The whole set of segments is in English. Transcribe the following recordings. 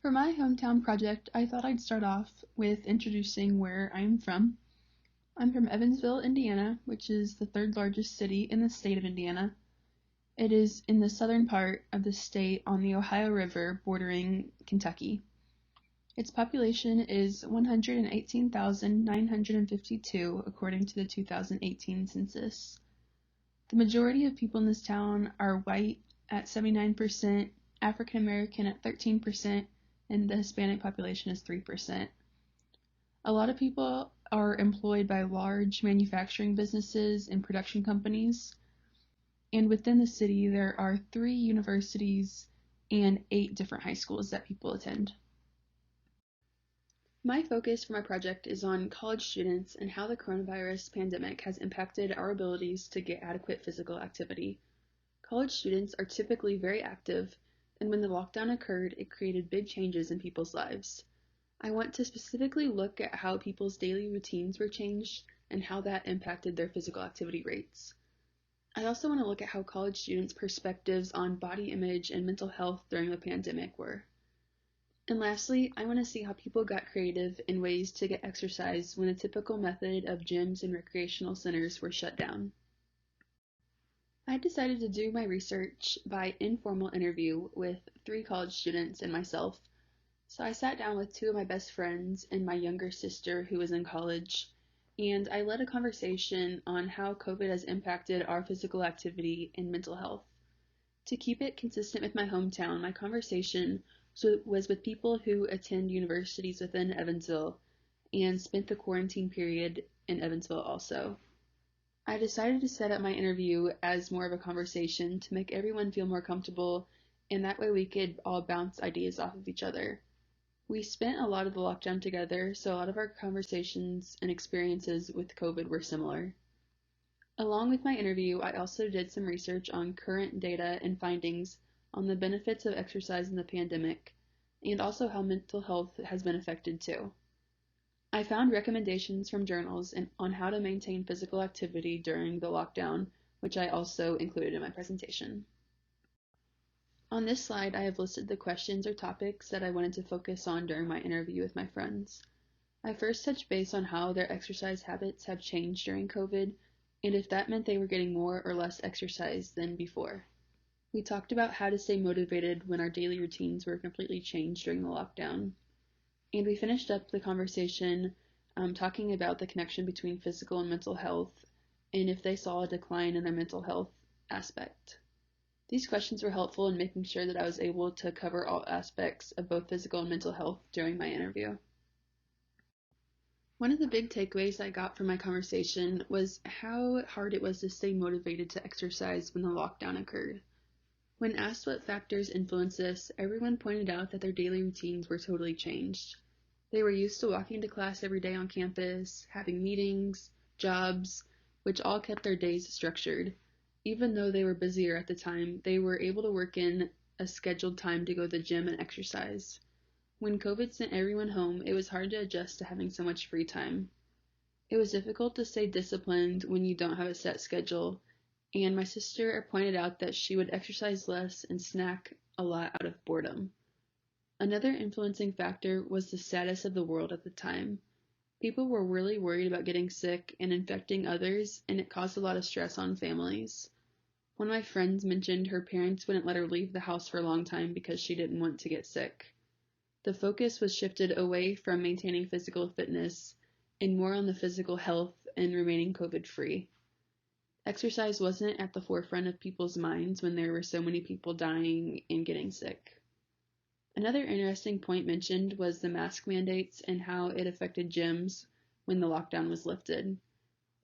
For my hometown project, I thought I'd start off with introducing where I'm from. I'm from Evansville, Indiana, which is the third largest city in the state of Indiana. It is in the southern part of the state on the Ohio River bordering Kentucky. Its population is 118,952 according to the 2018 census. The majority of people in this town are white at 79%, African American at 13%, and the Hispanic population is 3%. A lot of people are employed by large manufacturing businesses and production companies, and within the city there are 3 universities and 8 different high schools that people attend. My focus for my project is on college students and how the coronavirus pandemic has impacted our abilities to get adequate physical activity. College students are typically very active, and when the lockdown occurred, it created big changes in people's lives. I want to specifically look at how people's daily routines were changed and how that impacted their physical activity rates. I also want to look at how college students' perspectives on body image and mental health during the pandemic were. And lastly, I want to see how people got creative in ways to get exercise when the typical method of gyms and recreational centers were shut down. I decided to do my research by informal interview with 3 college students and myself. So I sat down with 2 of my best friends and my younger sister who was in college, and I led a conversation on how COVID has impacted our physical activity and mental health. To keep it consistent with my hometown, my conversation was with people who attend universities within Evansville and spent the quarantine period in Evansville also. I decided to set up my interview as more of a conversation to make everyone feel more comfortable, and that way we could all bounce ideas off of each other. We spent a lot of the lockdown together, so a lot of our conversations and experiences with COVID were similar. Along with my interview, I also did some research on current data and findings on the benefits of exercise in the pandemic, and also how mental health has been affected too. I found recommendations from journals on how to maintain physical activity during the lockdown, which I also included in my presentation. On this slide, I have listed the questions or topics that I wanted to focus on during my interview with my friends. I first touched base on how their exercise habits have changed during COVID, and if that meant they were getting more or less exercise than before. We talked about how to stay motivated when our daily routines were completely changed during the lockdown. And we finished up the conversation talking about the connection between physical and mental health, and if they saw a decline in their mental health aspect. These questions were helpful in making sure that I was able to cover all aspects of both physical and mental health during my interview. One of the big takeaways I got from my conversation was how hard it was to stay motivated to exercise when the lockdown occurred. When asked what factors influenced this, everyone pointed out that their daily routines were totally changed. They were used to walking to class every day on campus, having meetings, jobs, which all kept their days structured. Even though they were busier at the time, they were able to work in a scheduled time to go to the gym and exercise. When COVID sent everyone home, it was hard to adjust to having so much free time. It was difficult to stay disciplined when you don't have a set schedule, and my sister pointed out that she would exercise less and snack a lot out of boredom. Another influencing factor was the status of the world at the time. People were really worried about getting sick and infecting others, and it caused a lot of stress on families. One of my friends mentioned her parents wouldn't let her leave the house for a long time because she didn't want to get sick. The focus was shifted away from maintaining physical fitness and more on the physical health and remaining COVID-free. Exercise wasn't at the forefront of people's minds when there were so many people dying and getting sick. Another interesting point mentioned was the mask mandates and how it affected gyms when the lockdown was lifted.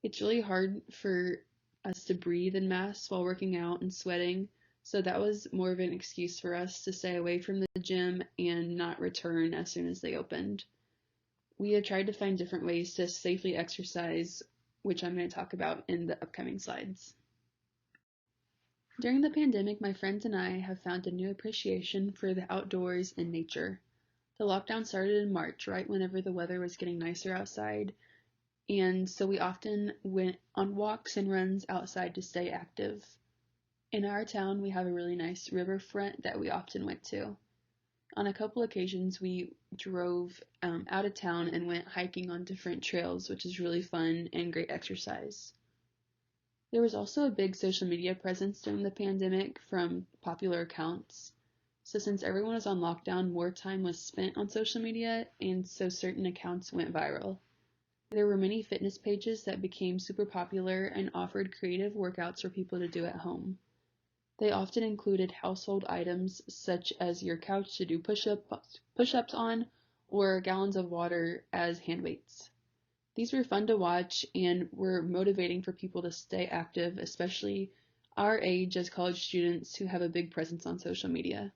It's really hard for us to breathe in masks while working out and sweating, so that was more of an excuse for us to stay away from the gym and not return as soon as they opened. We have tried to find different ways to safely exercise, which I'm going to talk about in the upcoming slides. During the pandemic, my friends and I have found a new appreciation for the outdoors and nature. The lockdown started in March, right whenever the weather was getting nicer outside, and so we often went on walks and runs outside to stay active. In our town, we have a really nice riverfront that we often went to. On a couple occasions, we drove out of town and went hiking on different trails, which is really fun and great exercise. There was also a big social media presence during the pandemic from popular accounts. So since everyone was on lockdown, more time was spent on social media, and so certain accounts went viral. There were many fitness pages that became super popular and offered creative workouts for people to do at home. They often included household items such as your couch to do push-ups on, or gallons of water as hand weights. These were fun to watch and were motivating for people to stay active, especially our age as college students who have a big presence on social media.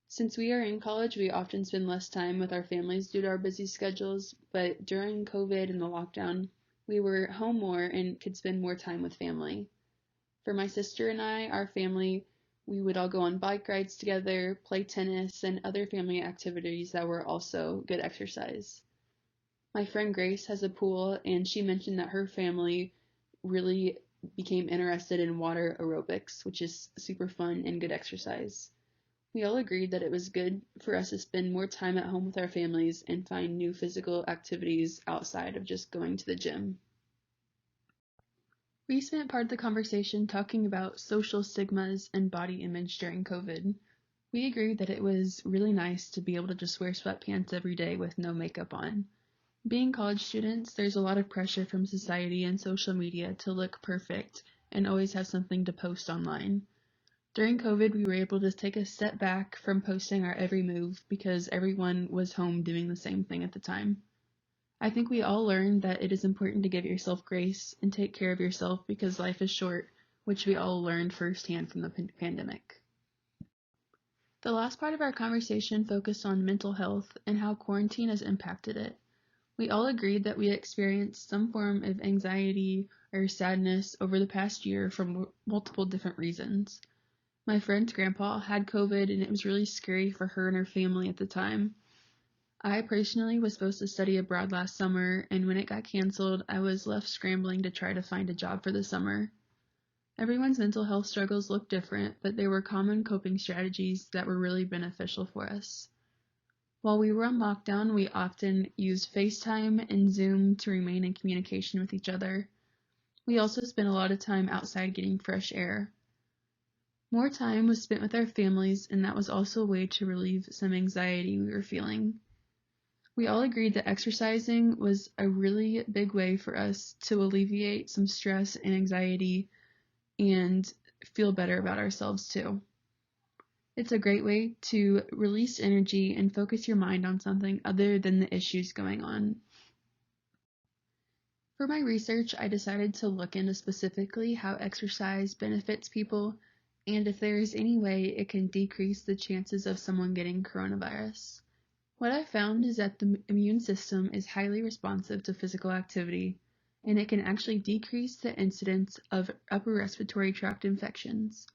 Since we are in college, we often spend less time with our families due to our busy schedules, but during COVID and the lockdown, we were home more and could spend more time with family. For my sister and I, our family, we would all go on bike rides together, play tennis, and other family activities that were also good exercise. My friend Grace has a pool, and she mentioned that her family really became interested in water aerobics, which is super fun and good exercise. We all agreed that it was good for us to spend more time at home with our families and find new physical activities outside of just going to the gym. We spent part of the conversation talking about social stigmas and body image during COVID. We agreed that it was really nice to be able to just wear sweatpants every day with no makeup on. Being college students, there's a lot of pressure from society and social media to look perfect and always have something to post online. During COVID, we were able to take a step back from posting our every move because everyone was home doing the same thing at the time. I think we all learned that it is important to give yourself grace and take care of yourself because life is short, which we all learned firsthand from the pandemic. The last part of our conversation focused on mental health and how quarantine has impacted it. We all agreed that we experienced some form of anxiety or sadness over the past year for multiple different reasons. My friend's grandpa had COVID and it was really scary for her and her family at the time. I personally was supposed to study abroad last summer, and when it got canceled, I was left scrambling to try to find a job for the summer. Everyone's mental health struggles look different, but there were common coping strategies that were really beneficial for us. While we were on lockdown, we often used FaceTime and Zoom to remain in communication with each other. We also spent a lot of time outside getting fresh air. More time was spent with our families, and that was also a way to relieve some anxiety we were feeling. We all agreed that exercising was a really big way for us to alleviate some stress and anxiety and feel better about ourselves too. It's a great way to release energy and focus your mind on something other than the issues going on. For my research, I decided to look into specifically how exercise benefits people and if there is any way it can decrease the chances of someone getting coronavirus. What I found is that the immune system is highly responsive to physical activity, and it can actually decrease the incidence of upper respiratory tract infections.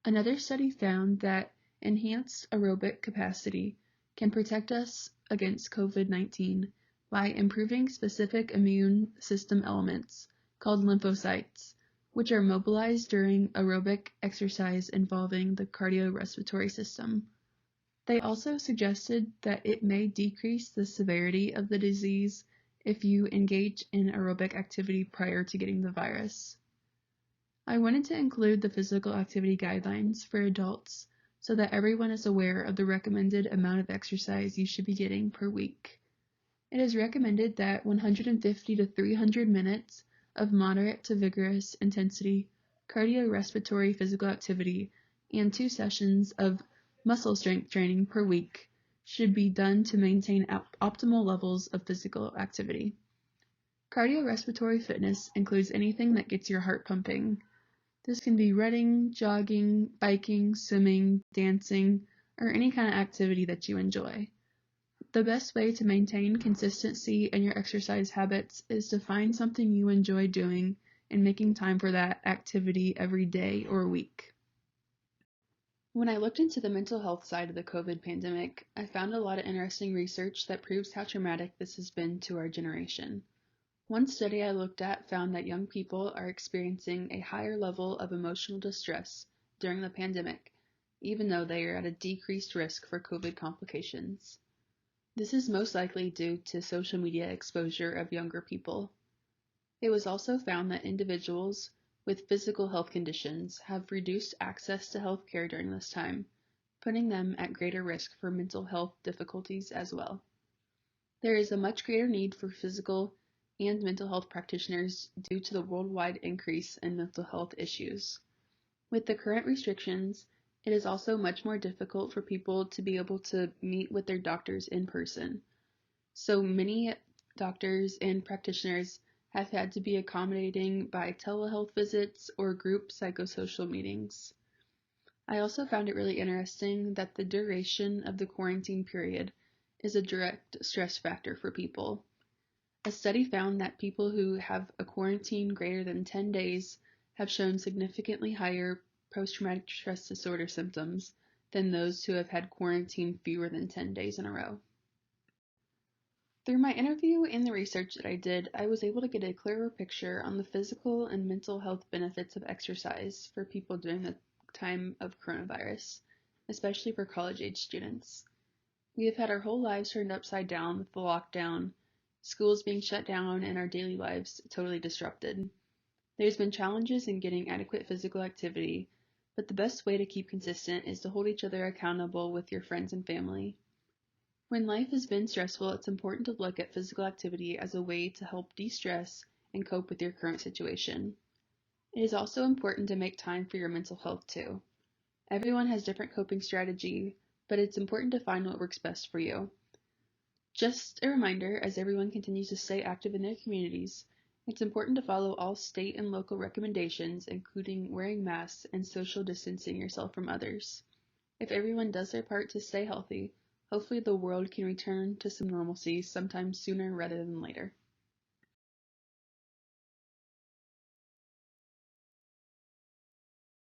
Another study found that enhanced aerobic capacity can protect us against COVID-19 by improving specific immune system elements called lymphocytes, which are mobilized during aerobic exercise involving the cardiorespiratory system. They also suggested that it may decrease the severity of the disease if you engage in aerobic activity prior to getting the virus. I wanted to include the physical activity guidelines for adults so that everyone is aware of the recommended amount of exercise you should be getting per week. It is recommended that 150 to 300 minutes of moderate to vigorous intensity cardiorespiratory physical activity and 2 sessions of muscle strength training per week should be done to maintain optimal levels of physical activity. Cardiorespiratory fitness includes anything that gets your heart pumping. This can be running, jogging, biking, swimming, dancing, or any kind of activity that you enjoy. The best way to maintain consistency in your exercise habits is to find something you enjoy doing and making time for that activity every day or week. When I looked into the mental health side of the COVID pandemic, I found a lot of interesting research that proves how traumatic this has been to our generation. One study I looked at found that young people are experiencing a higher level of emotional distress during the pandemic even though they are at a decreased risk for COVID complications. This is most likely due to social media exposure of younger people. It was also found that individuals with physical health conditions have reduced access to health care during this time, putting them at greater risk for mental health difficulties as well. There is a much greater need for physical and mental health practitioners due to the worldwide increase in mental health issues. With the current restrictions, it is also much more difficult for people to be able to meet with their doctors in person. So many doctors and practitioners have had to be accommodating by telehealth visits or group psychosocial meetings. I also found it really interesting that the duration of the quarantine period is a direct stress factor for people. A study found that people who have a quarantine greater than 10 days have shown significantly higher post-traumatic stress disorder symptoms than those who have had quarantine fewer than 10 days in a row. Through my interview and the research that I did, I was able to get a clearer picture on the physical and mental health benefits of exercise for people during the time of coronavirus, especially for college-age students. We have had our whole lives turned upside down with the lockdown, schools being shut down, and our daily lives totally disrupted. There's been challenges in getting adequate physical activity, but the best way to keep consistent is to hold each other accountable with your friends and family. When life has been stressful, it's important to look at physical activity as a way to help de-stress and cope with your current situation. It is also important to make time for your mental health too. Everyone has different coping strategy, but it's important to find what works best for you. Just a reminder, as everyone continues to stay active in their communities, it's important to follow all state and local recommendations, including wearing masks and social distancing yourself from others. If everyone does their part to stay healthy, hopefully the world can return to some normalcy sometime sooner rather than later.